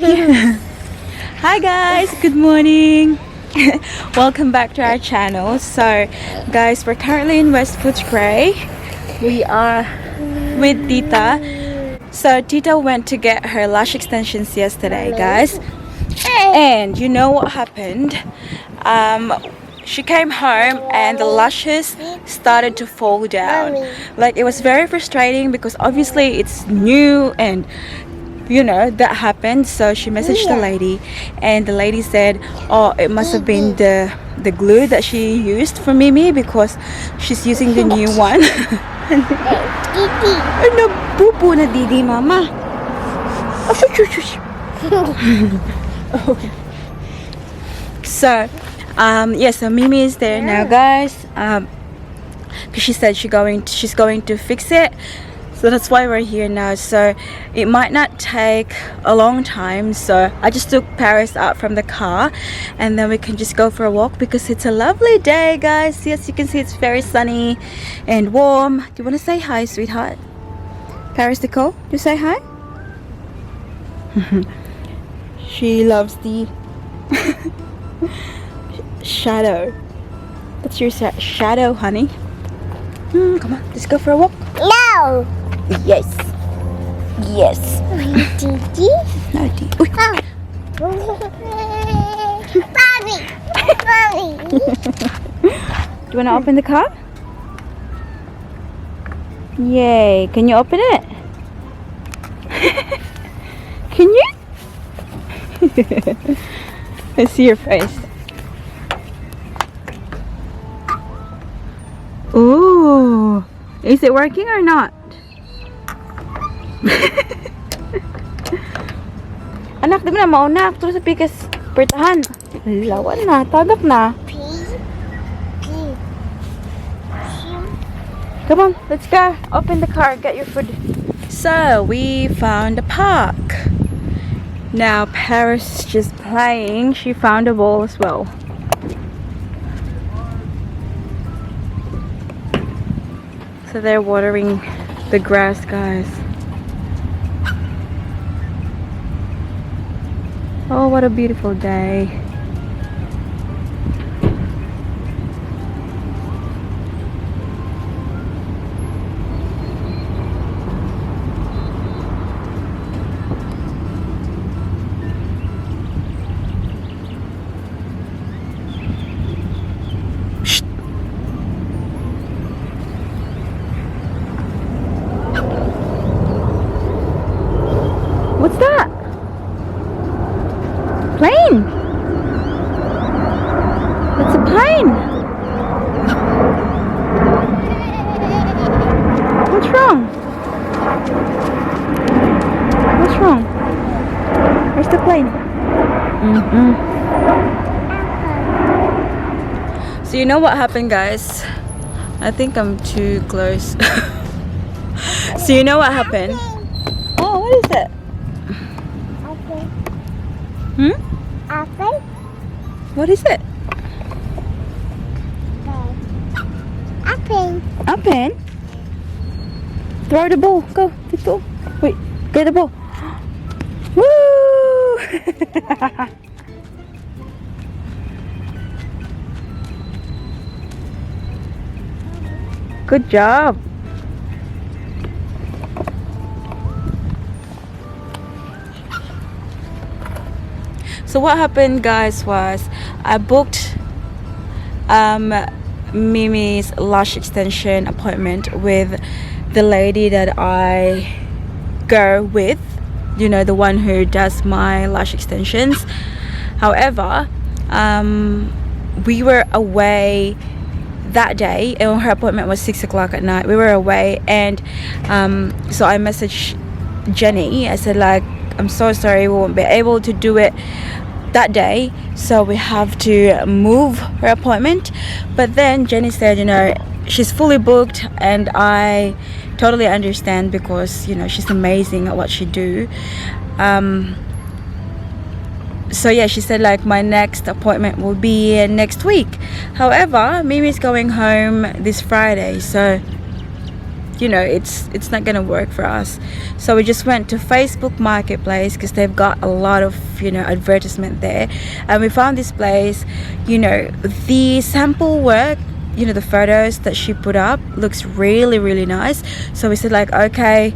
Hi guys, good morning. Welcome back to our channel. So guys, we're currently in West Footscray. We are with Tita. So Tita went to get her lash extensions yesterday, guys. And you know what happened? She came home and the lashes started to fall down. Like, it was very frustrating because obviously it's new and you know that happened. So she messaged the lady and the lady said, oh, it must have been the glue that she used for Mimi because she's using the new one. Ano, pupo na Didi, mama. Oh, shush, shush, shush. So yeah, so Mimi is there now, guys, because she said she's going to fix it. So that's why we're here now. So it might not take a long time. So I just took Paris out from the car and then we can just go for a walk because it's a lovely day, guys. Yes, you can see it's very sunny and warm. Do you want to say hi, sweetheart? Paris Nicole, you say hi? She loves the shadow. That's your shadow, honey. Come on, let's go for a walk. No. Yes. Yes. Didi. Naughty. Mommy. Mommy. Do you want to open the car? Yay. Can you open it? Can you? I see your face. Ooh. Is it working or not? Anak, di mo na mauna. Terus sa pikas pertahan. Lawan na. Tagak na. Come on, let's go. Open the car, get your food. So, we found a park. Now, Paris is just playing. She found a ball as well. So they're watering the grass, guys. Oh, what a beautiful day. What's that? Plane. It's a plane. What's wrong? What's wrong? Where's the plane? So you know what happened, guys? I think I'm too close. So you know what happened? Oh, what is it? Apple. What is it? Apple. A pen? Throw the ball. Go. Go. Wait. Get the ball. Woo! Good job. So what happened, guys, was I booked Mimi's lash extension appointment with the lady that I go with, you know, the one who does my lash extensions. However, we were away that day and her appointment was 6 o'clock at night. We were away and so I messaged Jenny. I said, like, I'm so sorry, we won't be able to do it that day, so we have to move her appointment. But then Jenny said, you know, she's fully booked and I totally understand because, you know, she's amazing at what she do. So yeah, she said like my next appointment will be next week. However, Mimi's going home this Friday, so you know, it's not gonna work for us. So we just went to Facebook Marketplace because they've got a lot of, you know, advertisement there, and we found this place. You know, the sample work, you know, the photos that she put up looks really, really nice. So we said like, okay,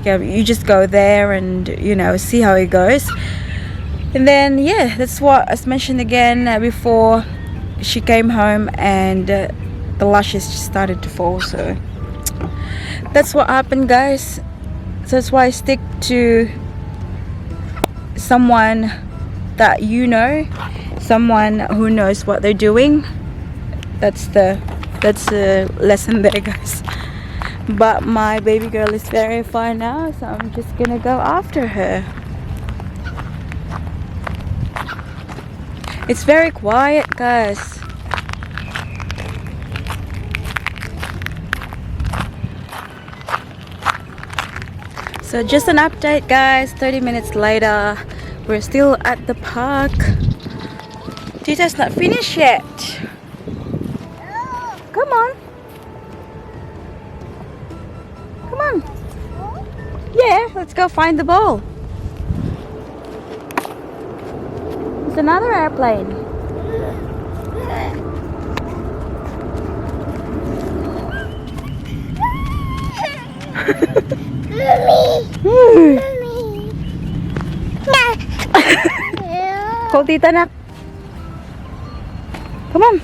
yeah, you just go there and, you know, see how it goes. And then yeah, that's what as mentioned again before, she came home and the lashes just started to fall. So that's what happened, guys. So that's why I stick to someone that you know, someone who knows what they're doing. That's the lesson there, guys. But my baby girl is very fine now, so I'm just gonna go after her. It's very quiet, guys. So just an update, guys. 30 minutes later, we're still at the park. Tita's not finished yet. Come on. Come on. Yeah, let's go find the ball. It's another airplane. Mommy. Call Tita, nak. Come on.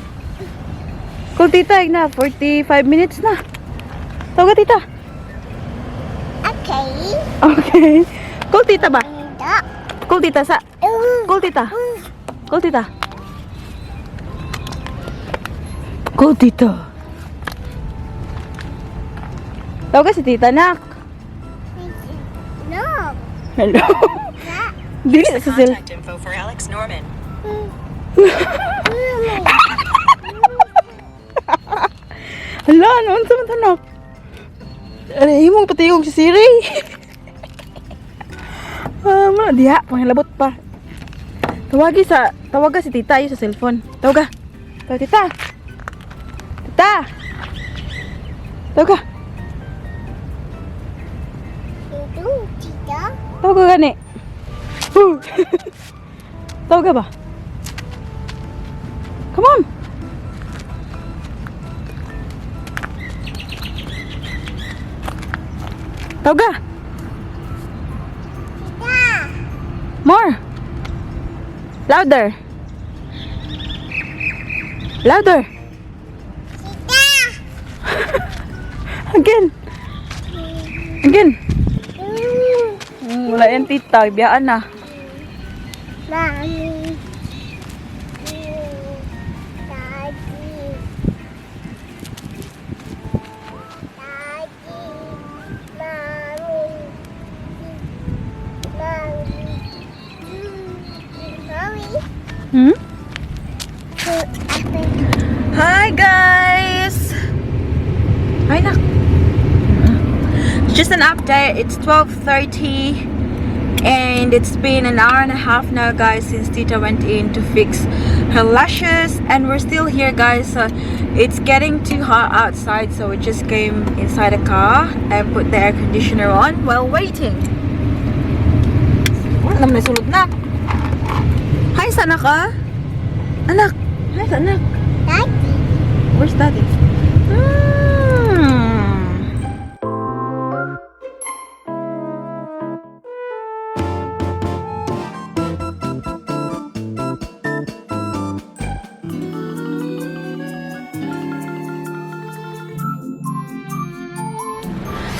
Call Tita, na. 45 minutes na. Tawag ka, Tita. Okay. Okay. Call Tita ba? Tidak. Call Tita sa. Call Tita. Call Tita. Call Tita. Tawag ka si Tita, nak. No. Hello. Dili sa sil. Contact info for Alex Norman. Hala, noon sa mga tanak. Ano, himong patiyog si Siri. Muna diha, panghilabot pa. Tawag ka si Tita yun sa cellphone. Tawag ka. Tawag Tita. Tita. Tawag ka. Itu tidak. Tawag ka gani. Tawag ka ba? Come on. Tawag ka. Tidak. More. Louder. Louder. Tidak. Again. Again. Wala yan, Tita. Biyaan na. Mami. Daddy. Daddy. Mami. Mami. Hmm? Apa? Hi, guys. Hi, nak. Just an update. It's 12:30. And it's been an hour and a half now, guys, since Tita went in to fix her lashes, and we're still here, guys. So it's getting too hot outside, so we just came inside the car and put the air conditioner on while waiting. Alam na sulod na. Hi sa anak, ah. Anak. Hi sa anak. Daddy. Where's daddy?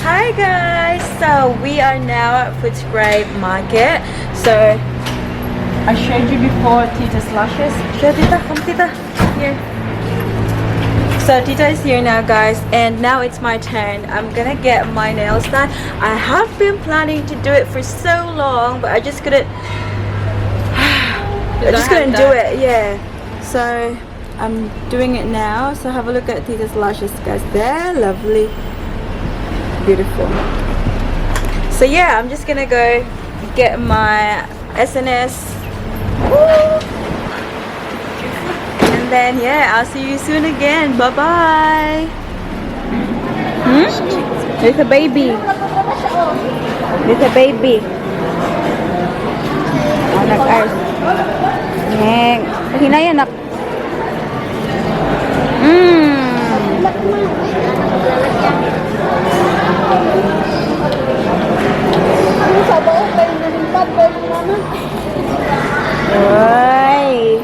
Hi guys, so we are now at Footscray Market. So I showed you before Tita's lashes. Show Tita, come Tita, here. So Tita is here now, guys, and now it's my turn. I'm gonna get my nails done. I have been planning to do it for so long, but I just couldn't. Do it. Yeah. So I'm doing it now. So have a look at Tita's lashes, guys. They're lovely. Beautiful. So yeah, I'm just gonna go get my SNS. And then yeah, I'll see you soon again. Bye bye. There's a baby. There's a baby. Anak Ars. Neng. Hinay anak. Ay.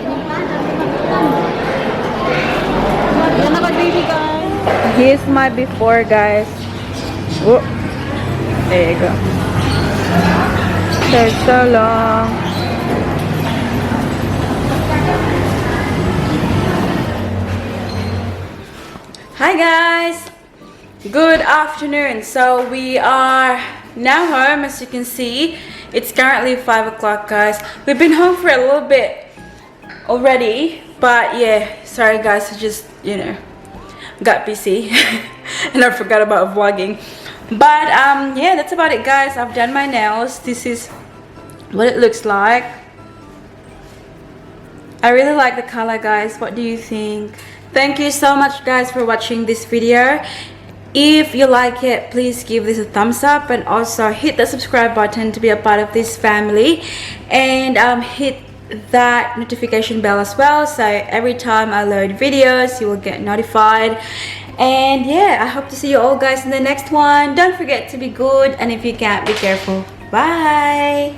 Here's my before, guys. Oh. There you go. They're so long. Hi guys, good afternoon. So we are now home. As you can see, it's currently 5 o'clock, guys. We've been home for a little bit already, but yeah, sorry guys, I just, you know, got busy and I forgot about vlogging. But yeah, that's about it, guys. I've done my nails. This is what it looks like. I really like the color, guys. What do you think? Thank you so much, guys, for watching this video. If you like it, please give this a thumbs up and also hit the subscribe button to be a part of this family, and hit that notification bell as well, so every time I load videos you will get notified. And yeah, I hope to see you all, guys, in the next one. Don't forget to be good, and if you can't, be careful. Bye.